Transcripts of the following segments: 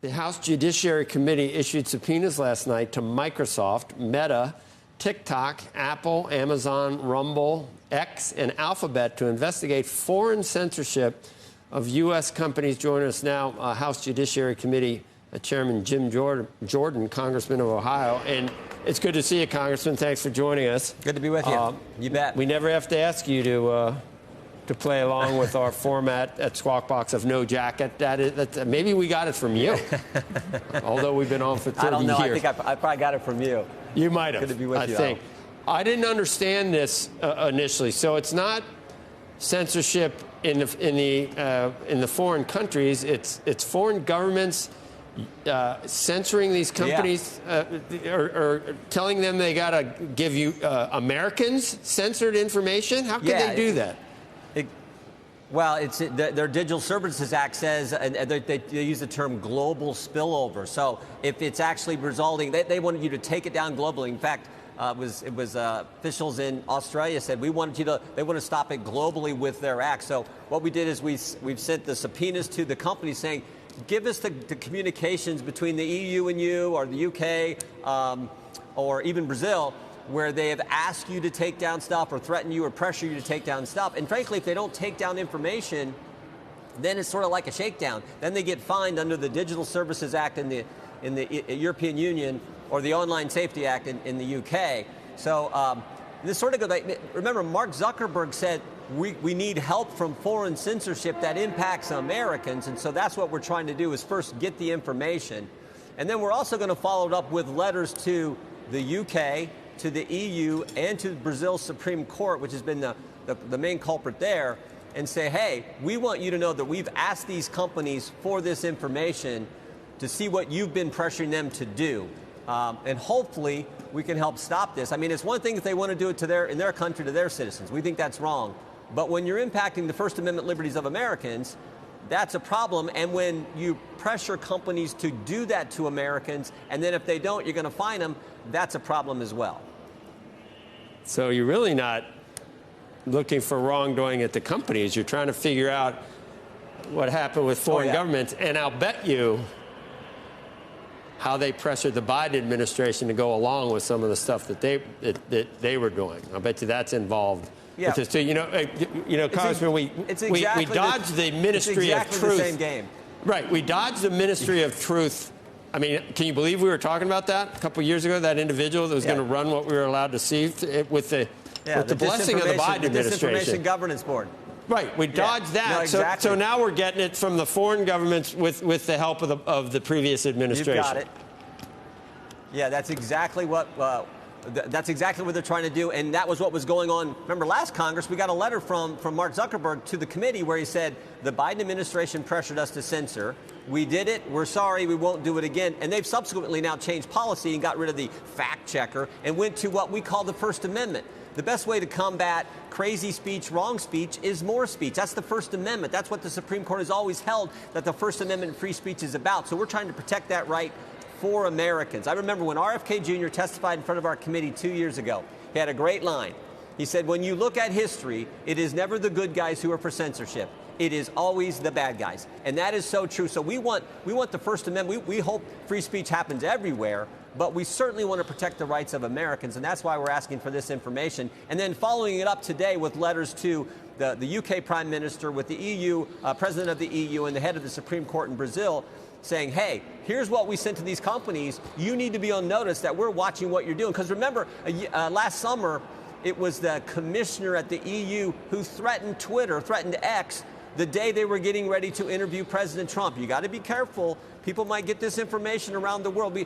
The House Judiciary Committee issued subpoenas last night to Microsoft, Meta, TikTok, Apple, Amazon, Rumble, X, and Alphabet to investigate foreign censorship of U.S. companies. Joining us now, House Judiciary Committee Chairman Jim Jordan, Congressman of Ohio. And it's good to see you, Congressman. Thanks for joining us. Good to be with you. You bet. We never have to ask you to play along with our format at Squawk Box of no jacket. Maybe we got it from you, although we've been on for 30 years. I don't know. I think I probably got it from you. You might have. Good to be with you. I think. I didn't understand this initially. So it's not censorship in the foreign countries. It's foreign governments censoring these companies, or telling them they got to give you Americans censored information. How can they do that? Well, their Digital Services Act says, and they use the term global spillover. So if it's actually resulting, they wanted you to take it down globally. In fact, it was officials in Australia said they want to stop it globally with their act. So what we did is we've sent the subpoenas to the companies saying, give us the communications between the EU and you, or the UK, or even Brazil, where they have asked you to take down stuff or threaten you or pressure you to take down stuff. And frankly, if they don't take down information, then it's sort of like a shakedown. Then they get fined under the Digital Services Act in the European Union, or the Online Safety Act in the UK. So this sort of goes, remember, Mark Zuckerberg said we need help from foreign censorship that impacts Americans. And so that's what we're trying to do, is first get the information. And then we're also going to follow it up with letters to the UK, to the EU, and to Brazil's Supreme Court, which has been the main culprit there, and say, hey, we want you to know that we've asked these companies for this information to see what you've been pressuring them to do. And hopefully we can help stop this. I mean, it's one thing if they want to do it in their country to their citizens. We think that's wrong. But when you're impacting the First Amendment liberties of Americans, that's a problem. And when you pressure companies to do that to Americans, and then if they don't, you're going to fine them, that's a problem as well. So you're really not looking for wrongdoing at the companies. You're trying to figure out what happened with foreign governments. And I'll bet you how they pressured the Biden administration to go along with some of the stuff that they were doing. I bet you that's involved. Yeah. So, Congressman, we dodged the Ministry of Truth. The same game. Right. We dodged the Ministry of Truth. I mean, can you believe we were talking about that a couple of years ago, that individual that was going to run what we were allowed to see with the blessing of the Biden administration? Disinformation Governance Board. Right. We dodged that. No, exactly. So now we're getting it from the foreign governments with the help of the previous administration. You've got it. Yeah, that's exactly what they're trying to do, and that was what was going on. Remember, last Congress, we got a letter from Mark Zuckerberg to the committee where he said, the Biden administration pressured us to censor. We did it. We're sorry. We won't do it again. And they've subsequently now changed policy and got rid of the fact checker and went to what we call the First Amendment. The best way to combat crazy speech, wrong speech, is more speech. That's the First Amendment. That's what the Supreme Court has always held, that the First Amendment and free speech is about. So we're trying to protect that right for Americans. I remember when RFK Jr. testified in front of our committee 2 years ago. He had a great line. He said, when you look at history, it is never the good guys who are for censorship. It is always the bad guys. And that is so true. So we want the First Amendment. We hope free speech happens everywhere, but we certainly want to protect the rights of Americans, and that's why we're asking for this information. And then following it up today with letters to the UK Prime Minister, with the EU, President of the EU, and the head of the Supreme Court in Brazil, saying, hey, here's what we sent to these companies. You need to be on notice that we're watching what you're doing. Because remember, last summer, it was the commissioner at the EU who threatened X, the day they were getting ready to interview President Trump. You got to be careful. People might get this information around the world.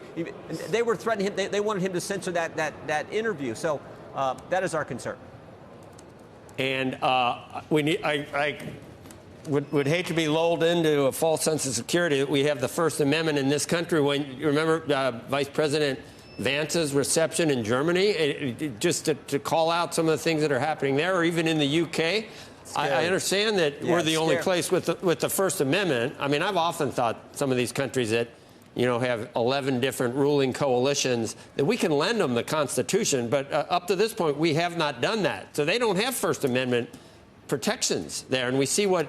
They were threatening him. They wanted him to censor that interview. So that is our concern. And I would hate to be lulled into a false sense of security that we have the First Amendment in this country. When you remember Vice President Vance's reception in Germany, just to call out some of the things that are happening there, or even in the UK. I understand that we're the only place with the First Amendment. I mean, I've often thought some of these countries that, have 11 different ruling coalitions, that we can lend them the Constitution. But up to this point, we have not done that. So they don't have First Amendment protections there. And we see what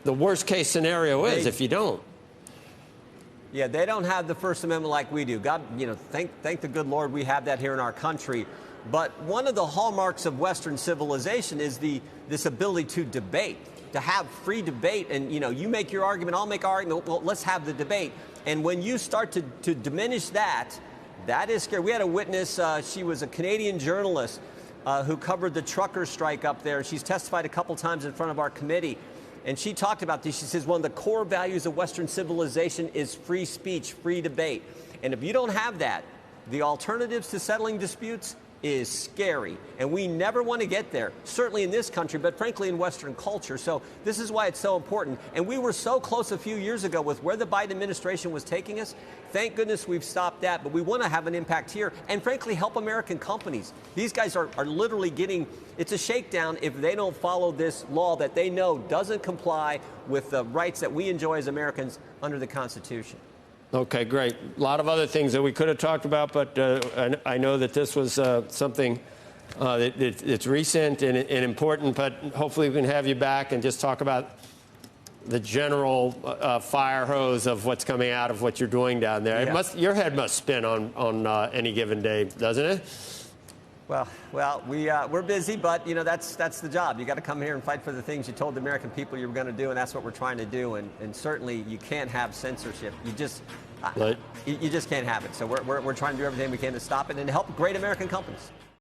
the worst case scenario is if you don't. Yeah, they don't have the First Amendment like we do. God, thank the good Lord we have that here in our country. But one of the hallmarks of Western civilization is this ability to debate, to have free debate. And, you make your argument, I'll make our argument. Well, let's have the debate. And when you start to diminish that, that is scary. We had a witness. She was a Canadian journalist who covered the trucker strike up there. She's testified a couple times in front of our committee. And she talked about this. She says one of the core values of Western civilization is free speech, free debate. And if you don't have that, the alternatives to settling disputes is scary. And we never want to get there, certainly in this country, but frankly in Western culture. So this is why it's so important. And we were so close a few years ago with where the Biden administration was taking us. Thank goodness we've stopped that. But we want to have an impact here and frankly help American companies. These guys are literally getting, it's a shakedown if they don't follow this law that they know doesn't comply with the rights that we enjoy as Americans under the Constitution. Okay, great. A lot of other things that we could have talked about, but I know that this was something it's recent and important, but hopefully we can have you back and just talk about the general fire hose of what's coming out of what you're doing down there. Yeah. Your head must spin on any given day, doesn't it? Well, we're busy, but that's the job. You got to come here and fight for the things you told the American people you were going to do, and that's what we're trying to do. And certainly, you can't have censorship. You just can't have it. So we're trying to do everything we can to stop it and to help great American companies.